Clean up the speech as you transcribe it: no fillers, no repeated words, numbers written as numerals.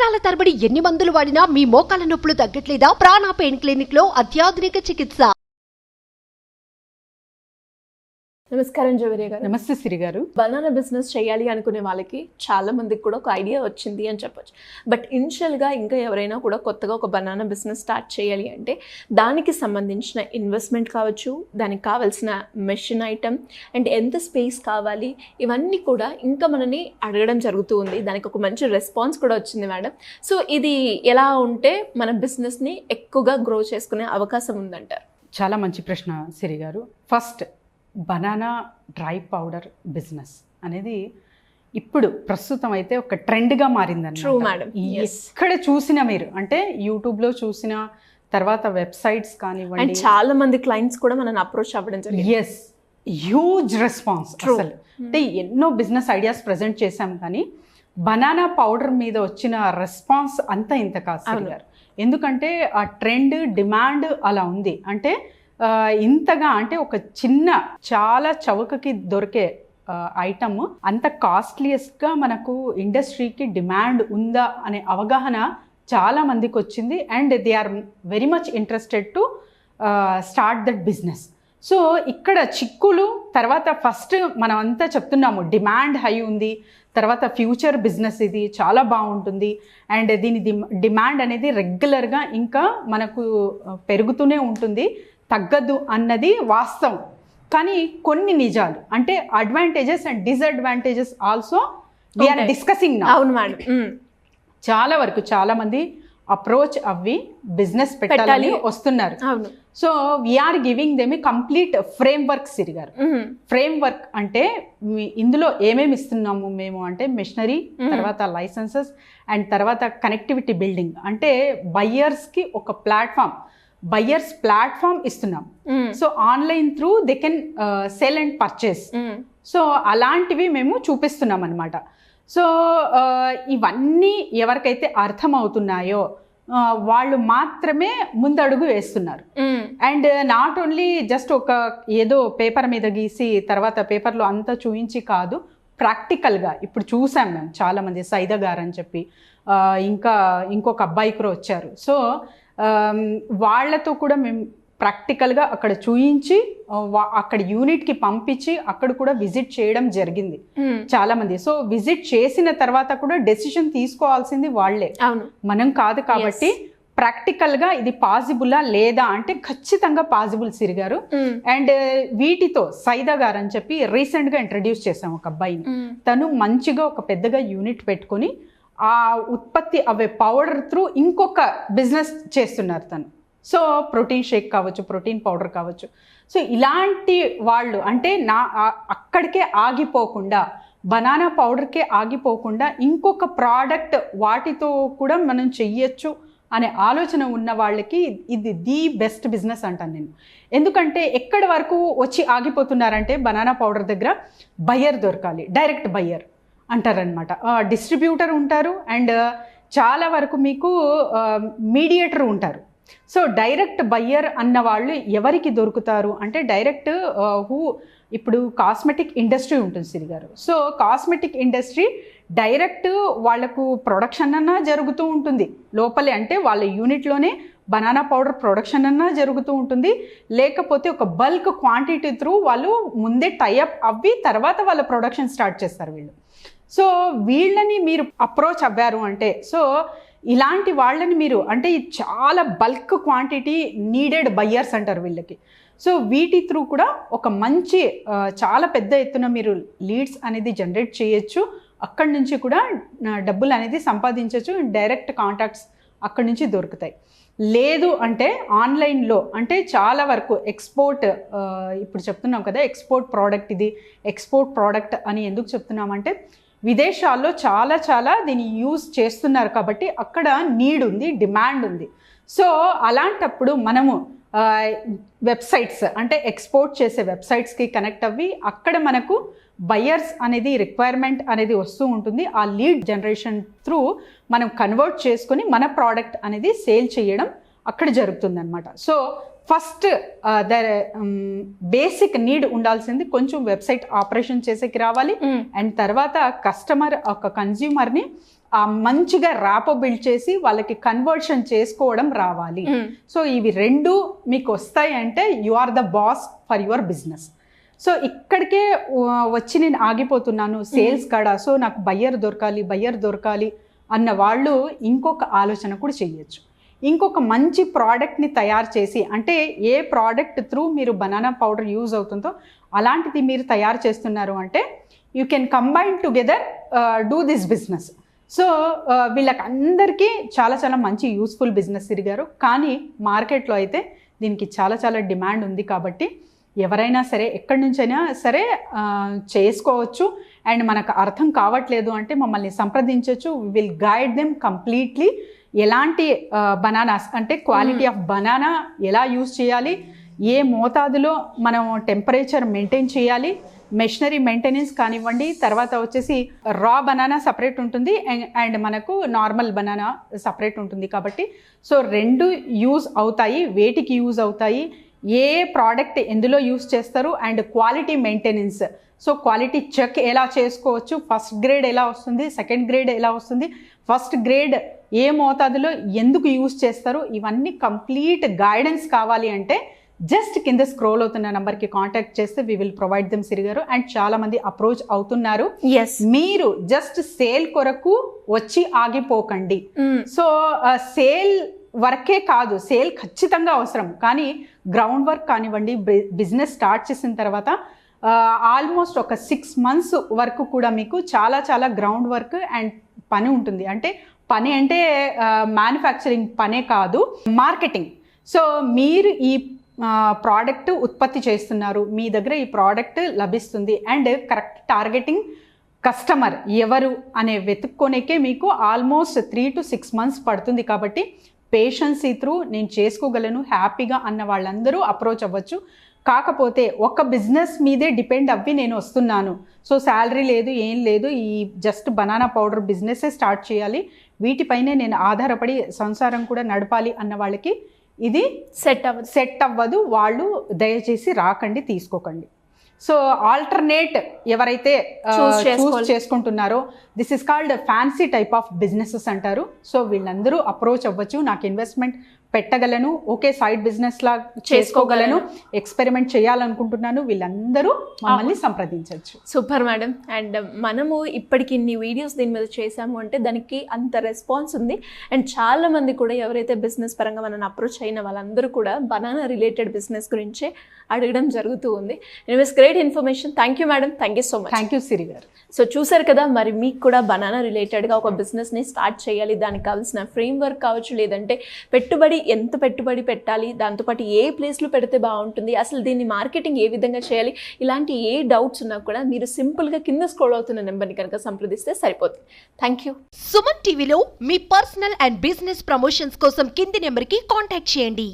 సంవత్సరాల తరబడి ఎన్ని మందులు వాడినా మీ మోకాల నొప్పులు తగ్గట్లేదా? ప్రాణ పెయిన్ క్లినిక్ లో అత్యాధునిక చికిత్స. నమస్కారం జవేరియా గారు. నమస్తే సిరి గారు. బనానా బిజినెస్ చేయాలి అనుకునే వాళ్ళకి చాలా మందికి కూడా ఒక ఐడియా వచ్చింది అని చెప్పొచ్చు. బట్ ఇనిషియల్గా ఇంకా ఎవరైనా కూడా కొత్తగా ఒక బనానా బిజినెస్ స్టార్ట్ చేయాలి అంటే దానికి సంబంధించిన ఇన్వెస్ట్మెంట్ కావచ్చు, దానికి కావాల్సిన మెషిన్ ఐటమ్ అండ్ ఎంత స్పేస్ కావాలి, ఇవన్నీ కూడా ఇంకా మనని అడగడం జరుగుతూ ఉంది. దానికి ఒక మంచి రెస్పాన్స్ కూడా వచ్చింది మేడం. సో ఇది ఎలా ఉంటే మన బిజినెస్ని ఎక్కువగా గ్రో చేసుకునే అవకాశం ఉందంటారు? చాలా మంచి ప్రశ్న సిరి గారు. First, banana dry powder business అనేది ఇప్పుడు ప్రస్తుతం అయితే ఒక ట్రెండ్గా మారిందండి. True madam. ఎక్కడ చూసినా మీరు అంటే యూట్యూబ్లో చూసిన తర్వాత వెబ్సైట్స్ కానివ్వండి, చాలా మంది క్లయింట్స్ కూడా మనల్ని అప్రోచ్ అవ్వడం జరిగింది. Yes, huge response. అసలు అంటే ఎన్నో బిజినెస్ ఐడియాస్ ప్రజెంట్ చేశాం, కానీ బనానా పౌడర్ మీద వచ్చిన రెస్పాన్స్ అంతా ఇంత కాదు సిరి గారు. ఎందుకంటే ఆ ట్రెండ్, డిమాండ్ అలా ఉంది. అంటే ఇంతగా అంటే ఒక చిన్న చాలా చౌకకి దొరికే ఐటమ్ అంత కాస్ట్లీయెస్ట్గా మనకు ఇండస్ట్రీకి డిమాండ్ ఉందా అనే అవగాహన చాలా మందికి వచ్చింది. And they are very much interested to start that business. So ఇక్కడ చిక్కులు తర్వాత ఫస్ట్ మనం అంతా చెప్తున్నాము, డిమాండ్ హై ఉంది, తర్వాత ఫ్యూచర్ బిజినెస్ ఇది చాలా బాగుంటుంది అండ్ దీని డిమాండ్ అనేది రెగ్యులర్గా ఇంకా మనకు పెరుగుతూనే ఉంటుంది, తగ్గదు అన్నది వాస్తవం. కానీ కొన్ని నిజాలు అంటే advantages and disadvantages also we are discussing now. అవును మేడం. చాలా వరకు చాలా మంది అప్రోచ్ అవ్వి బిజినెస్ పెట్టాలి వస్తున్నారు. అవును. So we're giving them a complete framework Siri గారు. ఫ్రేమ్ వర్క్ అంటే ఇందులో ఏమేమి ఇస్తున్నాము మేము అంటే మెషినరీ, తర్వాత లైసెన్సెస్ అండ్ తర్వాత కనెక్టివిటీ బిల్డింగ్, అంటే బయ్యర్స్కి ఒక ప్లాట్ఫామ్, బయ్యర్స్ ప్లాట్ఫామ్ ఇస్తున్నాం. So online through they can sell and purchase. So అలాంటివి మేము చూపిస్తున్నాం అనమాట. సో ఇవన్నీ ఎవరికైతే అర్థమవుతున్నాయో వాళ్ళు మాత్రమే ముందడుగు వేస్తున్నారు. అండ్ నాట్ ఓన్లీ జస్ట్ ఒక ఏదో పేపర్ మీద గీసి తర్వాత పేపర్లో అంతా చూయించి కాదు, ప్రాక్టికల్గా ఇప్పుడు చూసాం మేము చాలామంది, సైదా గారు అని చెప్పి ఇంకా ఇంకొక అబ్బాయి కూడా వచ్చారు. సో వాళ్ళతో కూడా మేము ప్రాక్టికల్గా అక్కడ చూయించి అక్కడ యూనిట్కి పంపించి అక్కడ కూడా విజిట్ చేయడం జరిగింది చాలామంది. సో విజిట్ చేసిన తర్వాత కూడా డెసిషన్ తీసుకోవాల్సింది వాళ్ళే, మనం కాదు. కాబట్టి ప్రాక్టికల్గా ఇది పాసిబులా లేదా అంటే ఖచ్చితంగా పాసిబుల్ సిరి గారు. అండ్ వీటితో సైదా గారు అని చెప్పి రీసెంట్గా ఇంట్రడ్యూస్ చేసాం ఒక అబ్బాయిని. తను మంచిగా ఒక పెద్దగా యూనిట్ పెట్టుకొని ఆ ఉత్పత్తి అవే పౌడర్ త్రూ ఇంకొక బిజినెస్ చేస్తున్నారు తను. సో ప్రోటీన్ షేక్ కావచ్చు, ప్రోటీన్ పౌడర్ కావచ్చు. సో ఇలాంటి వాళ్ళు అంటే అక్కడికే ఆగిపోకుండా, బనానా పౌడర్కే ఆగిపోకుండా ఇంకొక ప్రోడక్ట్ వాటితో కూడా మనం చెయ్యొచ్చు అనే ఆలోచన ఉన్న వాళ్ళకి ఇది ది బెస్ట్ బిజినెస్ అంటాను నేను. ఎందుకంటే ఎక్కడి వరకు వచ్చి ఆగిపోతున్నారంటే బనానా పౌడర్ దగ్గర బయ్యర్ దొరకాలి, డైరెక్ట్ బయ్యర్ అంటారనమాట. డిస్ట్రిబ్యూటర్ ఉంటారు అండ్ చాలా వరకు మీకు మీడియేటర్ ఉంటారు. సో డైరెక్ట్ బయ్యర్ అన్న వాళ్ళు ఎవరికి దొరుకుతారు అంటే డైరెక్ట్ ఇప్పుడు కాస్మెటిక్ ఇండస్ట్రీ ఉంటుంది సిరి గారు. సో కాస్మెటిక్ ఇండస్ట్రీ డైరెక్ట్ వాళ్ళకు ప్రొడక్షన్ అన్నా జరుగుతూ ఉంటుంది లోపలే, అంటే వాళ్ళ యూనిట్లోనే బనానా పౌడర్ ప్రొడక్షన్ అన్నా జరుగుతూ ఉంటుంది, లేకపోతే ఒక బల్క్ క్వాంటిటీ త్రూ వాళ్ళు ముందే టైఅప్ అవ్వి తర్వాత వాళ్ళ ప్రొడక్షన్ స్టార్ట్ చేస్తారు వీళ్ళు. సో వీళ్ళని మీరు అప్రోచ్ అవ్వారు అంటే, సో ఇలాంటి వాళ్ళని మీరు అంటే చాలా బల్క్ క్వాంటిటీ నీడెడ్ బయ్యర్స్ అంటారు వీళ్ళకి. సో వీటి త్రూ కూడా ఒక మంచి చాలా పెద్ద ఎత్తున మీరు లీడ్స్ అనేది జనరేట్ చేయొచ్చు, అక్కడి నుంచి కూడా డబ్బులు అనేది సంపాదించవచ్చు. డైరెక్ట్ కాంటాక్ట్స్ అక్కడి నుంచి దొరుకుతాయి. లేదు అంటే ఆన్లైన్లో అంటే చాలా వరకు ఎక్స్పోర్ట్, ఇప్పుడు చెప్తున్నాం కదా ఎక్స్పోర్ట్ ప్రోడక్ట్, ఇది ఎక్స్పోర్ట్ ప్రోడక్ట్ అని ఎందుకు చెప్తున్నామంటే విదేశాల్లో చాలా దీన్ని యూజ్ చేస్తున్నారు కాబట్టి అక్కడ నీడ్ ఉంది, డిమాండ్ ఉంది. సో అలాంటప్పుడు మనము వెబ్సైట్స్ అంటే ఎక్స్పోర్ట్ చేసే వెబ్సైట్స్కి కనెక్ట్ అవ్వి అక్కడ మనకు బయ్యర్స్ అనేది రిక్వైర్మెంట్ అనేది వస్తూ ఉంటుంది. ఆ లీడ్ జనరేషన్ త్రూ మనం కన్వర్ట్ చేసుకొని మన ప్రోడక్ట్ అనేది సేల్ చేయడం అక్కడ జరుగుతుందన్నమాట. సో ఫస్ట్ బేసిక్ నీడ్ ఉండాల్సింది కొంచెం వెబ్సైట్ ఆపరేషన్ చేసేకి రావాలి. అండ్ తర్వాత కస్టమర్ ఒక కన్జ్యూమర్ని మంచిగా ర్యాపో బిల్డ్ చేసి వాళ్ళకి కన్వర్షన్ చేసుకోవడం రావాలి. సో ఇవి రెండు మీకు వస్తాయి అంటే you are the boss for your business. So ఇక్కడికే వచ్చి నేను ఆగిపోతున్నాను సేల్స్ కాడ, సో నాకు బయ్యర్ దొరకాలి అన్న వాళ్ళు ఇంకొక ఆలోచన కూడా చేయొచ్చు. ఇంకొక మంచి ప్రోడక్ట్ని తయారు చేసి, అంటే ఏ ప్రోడక్ట్ త్రూ మీరు బనానా పౌడర్ యూజ్ అవుతుందో అలాంటిది మీరు తయారు చేస్తున్నారు అంటే you can combine together do this business. So వీళ్ళకి అందరికీ చాలా చాలా మంచి యూస్ఫుల్ బిజినెస్ తిరిగారు. కానీ మార్కెట్లో అయితే దీనికి చాలా చాలా డిమాండ్ ఉంది. కాబట్టి ఎవరైనా సరే ఎక్కడి నుంచైనా సరే చేసుకోవచ్చు. అండ్ మనకు అర్థం కావట్లేదు అంటే మమ్మల్ని సంప్రదించవచ్చు. Will guide them completely. ఎలాంటి బనానాస్ అంటే క్వాలిటీ ఆఫ్ బనానా ఎలా యూజ్ చేయాలి, ఏ మోతాదులో మనం టెంపరేచర్ మెయింటైన్ చేయాలి, మెషినరీ మెయింటెనెన్స్ కానివ్వండి, తర్వాత వచ్చేసి రా బనానా సపరేట్ ఉంటుంది అండ్ మనకు నార్మల్ బనానా సపరేట్ ఉంటుంది. కాబట్టి సో రెండు యూజ్ అవుతాయి. వేటికి యూజ్ అవుతాయి, ఏ ప్రోడక్ట్ ఎందులో యూజ్ చేస్తారు, and quality maintenance. So quality check ఎలా చేసుకోవచ్చు, ఫస్ట్ గ్రేడ్ ఎలా వస్తుంది, సెకండ్ గ్రేడ్ ఎలా వస్తుంది, ఫస్ట్ గ్రేడ్ ఏ మోతాదులో ఎందుకు యూజ్ చేస్తారు, ఇవన్నీ కంప్లీట్ గైడెన్స్ కావాలి అంటే జస్ట్ కింద స్క్రోల్ అవుతున్న నెంబర్కి కాంటాక్ట్ చేస్తే వీ విల్ ప్రొవైడ్ దెమ్ సిరి గారు. అండ్ చాలా మంది అప్రోచ్ అవుతున్నారు. మీరు జస్ట్ సేల్ కొరకు వచ్చి ఆగిపోకండి. సో సేల్ వర్కే కాదు, సేల్ ఖచ్చితంగా అవసరం. కానీ గ్రౌండ్ వర్క్ కానివ్వండి, బిజినెస్ స్టార్ట్ చేసిన తర్వాత ఆల్మోస్ట్ ఒక 6 months వరకు కూడా మీకు చాలా చాలా గ్రౌండ్ వర్క్ అండ్ పని ఉంటుంది. అంటే పని అంటే మ్యానుఫ్యాక్చరింగ్ పనే కాదు, మార్కెటింగ్. సో మీరు ఈ ప్రోడక్ట్ ఉత్పత్తి చేస్తున్నారు, మీ దగ్గర ఈ ప్రోడక్ట్ లభిస్తుంది అండ్ కరెక్ట్ టార్గెటింగ్ కస్టమర్ ఎవరు అనే వెతుక్కోనికే మీకు ఆల్మోస్ట్ 3 to 6 months పడుతుంది. కాబట్టి పేషెన్సీ త్రూ నేను చేసుకోగలను హ్యాపీగా అన్న వాళ్ళందరూ అప్రోచ్ అవ్వచ్చు. కాకపోతే ఒక బిజినెస్ మీదే డిపెండ్ అవ్వి నేను వస్తున్నాను, సో శాలరీ లేదు ఏం లేదు, ఈ జస్ట్ బనానా పౌడర్ బిజినెస్సే స్టార్ట్ చేయాలి, వీటిపైనే నేను ఆధారపడి సంసారం కూడా నడపాలి అన్న వాళ్ళకి ఇది సెట్ అవ్వదు. వాళ్ళు దయచేసి రాకండి, తీసుకోకండి. సో ఆల్టర్నేట్ ఎవరైతే చూస్ చేసుకుంటున్నారో this is called fancy type of businesses అంటారు. సో వీళ్ళందరూ అప్రోచ్ అవ్వచ్చు. నాకు ఇన్వెస్ట్మెంట్ పెట్టగలను, ఓకే సైడ్ బిజినెస్ లా చేసుకోగలను, ఎక్స్పెరిమెంట్ చేయాలనుకుంటున్నాను, వీళ్ళందరూ మమ్మల్ని సంప్రదించవచ్చు. Super madam. అండ్ మనము ఇప్పటికి ఇన్ని వీడియోస్ దీని మీద చేసాము అంటే దానికి అంత రెస్పాన్స్ ఉంది. అండ్ చాలా మంది కూడా ఎవరైతే బిజినెస్ పరంగా మనల్ని అప్రోచ్ అయిన వాళ్ళందరూ కూడా బనానా రిలేటెడ్ బిజినెస్ గురించే అడగడం జరుగుతూ ఉంది. Anyways great information. Thank you madam, thank you so much. Thank you Siri గారు. సో చూసారు కదా, మరి మీకు కూడా బనానా రిలేటెడ్గా ఒక బిజినెస్ని స్టార్ట్ చేయాలి, దానికి కావాల్సిన ఫ్రేమ్ వర్క్ కావచ్చు, లేదంటే పెట్టుబడి ఎంత పెట్టుబడి పెట్టాలి, దాంతోపాటు ఏ ప్లేస్లో పెడితే బాగుంటుంది, అసలు దీన్ని మార్కెటింగ్ ఏ విధంగా చేయాలి, ఇలాంటి ఏ డౌట్స్ ఉన్నా కూడా మీరు సింపుల్గా కింద స్క్రోల్ అవుతున్న నెంబర్ని కనుక సంప్రదిస్తే సరిపోతుంది. Thank you. సుమన్ టీవీలో మీ పర్సనల్ అండ్ బిజినెస్ ప్రమోషన్స్ కోసం కింది నెంబర్కి కాంటాక్ట్ చేయండి.